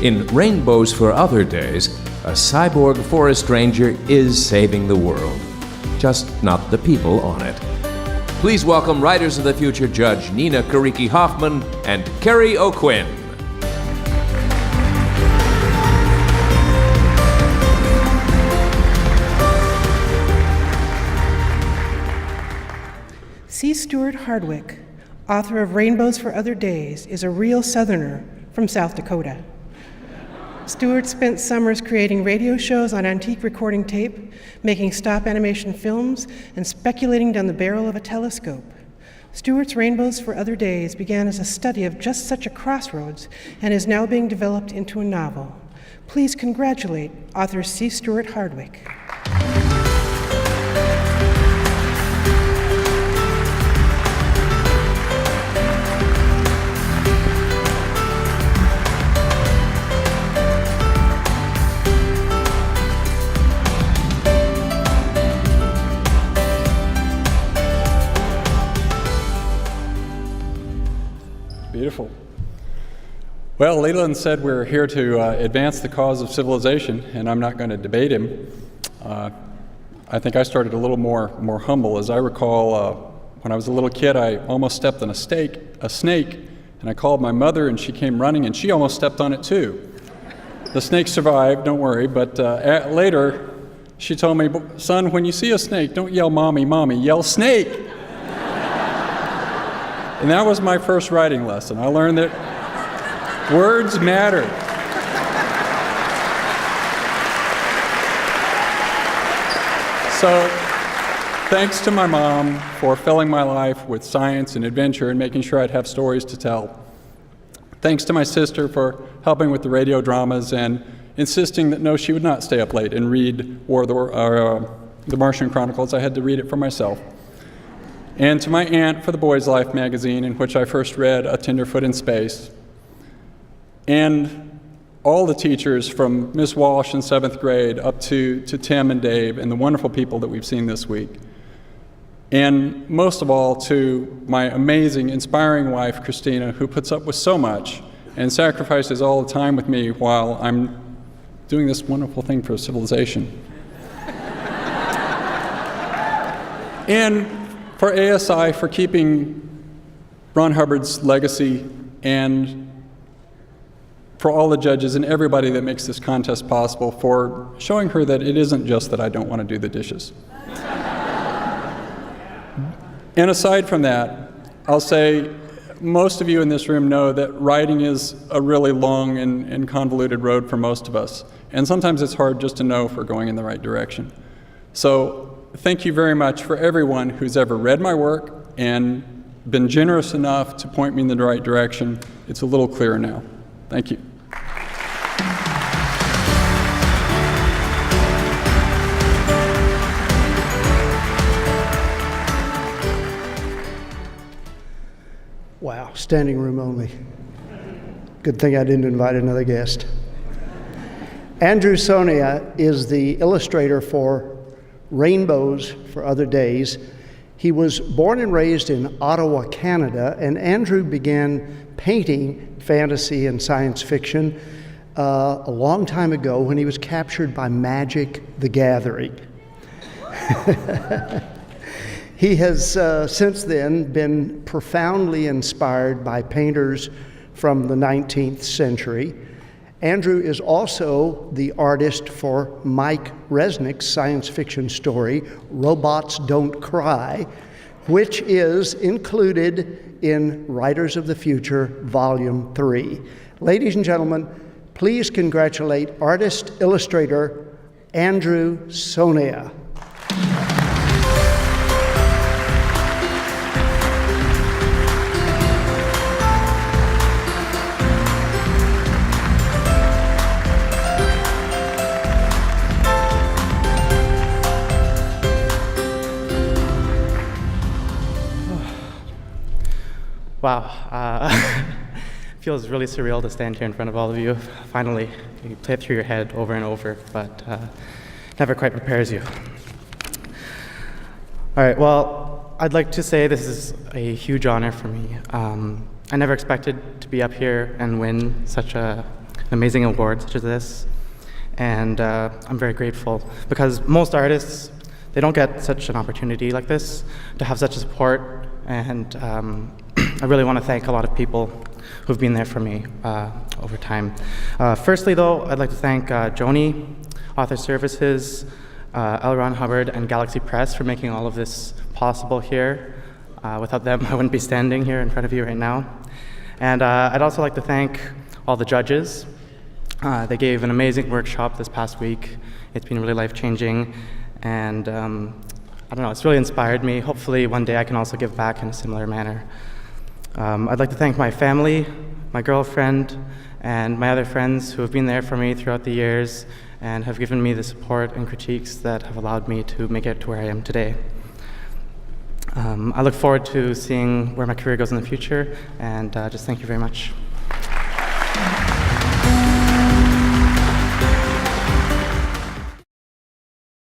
In Rainbows for Other Days, a cyborg forest ranger is saving the world, just not the people on it. Please welcome Writers of the Future Judge Nina Kariki Hoffman and Kerry O'Quinn. C. Stuart Hardwick, author of Rainbows for Other Days, is a real Southerner from South Dakota. Stuart spent summers creating radio shows on antique recording tape, making stop animation films, and speculating down the barrel of a telescope. Stuart's Rainbows for Other Days began as a study of just such a crossroads and is now being developed into a novel. Please congratulate author C. Stuart Hardwick. Beautiful. Well, Leland said we're here to advance the cause of civilization, and I'm not going to debate him. I think I started a little more humble. As I recall, when I was a little kid, I almost stepped on a snake, and I called my mother, and she came running, and she almost stepped on it too. The snake survived, don't worry, but later she told me, son, when you see a snake, don't yell mommy, mommy, yell snake. And that was my first writing lesson. I learned that words matter. So, thanks to my mom for filling my life with science and adventure and making sure I'd have stories to tell. Thanks to my sister for helping with the radio dramas and insisting that no, she would not stay up late and read the Martian Chronicles. I had to read it for myself. And to my aunt for the Boy's Life magazine, in which I first read A Tenderfoot in Space. And all the teachers from Miss Walsh in 7th grade up to Tim and Dave and the wonderful people that we've seen this week. And most of all, to my amazing, inspiring wife, Christina, who puts up with so much and sacrifices all the time with me while I'm doing this wonderful thing for civilization. And for ASI for keeping Ron Hubbard's legacy, and for all the judges and everybody that makes this contest possible for showing her that it isn't just that I don't want to do the dishes. And aside from that, I'll say most of you in this room know that writing is a really long and convoluted road for most of us. And sometimes it's hard just to know if we're going in the right direction. So thank you very much for everyone who's ever read my work and been generous enough to point me in the right direction. It's a little clearer now. Thank you. Wow, standing room only. Good thing I didn't invite another guest. Andrew Sonia is the illustrator for Rainbows for Other Days. He was born and raised in Ottawa, Canada, and Andrew began painting fantasy and science fiction a long time ago when he was captured by Magic the Gathering. He has since then been profoundly inspired by painters from the 19th century. Andrew is also the artist for Mike Resnick's science fiction story, Robots Don't Cry, which is included in Writers of the Future, Volume 3. Ladies and gentlemen, please congratulate artist-illustrator Andrew Sonia. Wow, feels really surreal to stand here in front of all of you. Finally, you play it through your head over and over, but never quite prepares you. All right, well, I'd like to say this is a huge honor for me. I never expected to be up here and win such a an amazing award such as this. And I'm very grateful because most artists, they don't get such an opportunity like this to have such a support. And I really want to thank a lot of people who've been there for me over time. Firstly, though, I'd like to thank Joni, Author Services, L. Ron Hubbard, and Galaxy Press for making all of this possible here. Without them, I wouldn't be standing here in front of you right now. And I'd also like to thank all the judges. They gave an amazing workshop this past week. It's been really life-changing, and I don't know, it's really inspired me. Hopefully one day I can also give back in a similar manner. I'd like to thank my family, my girlfriend, and my other friends who have been there for me throughout the years and have given me the support and critiques that have allowed me to make it to where I am today. I look forward to seeing where my career goes in the future, and just thank you very much.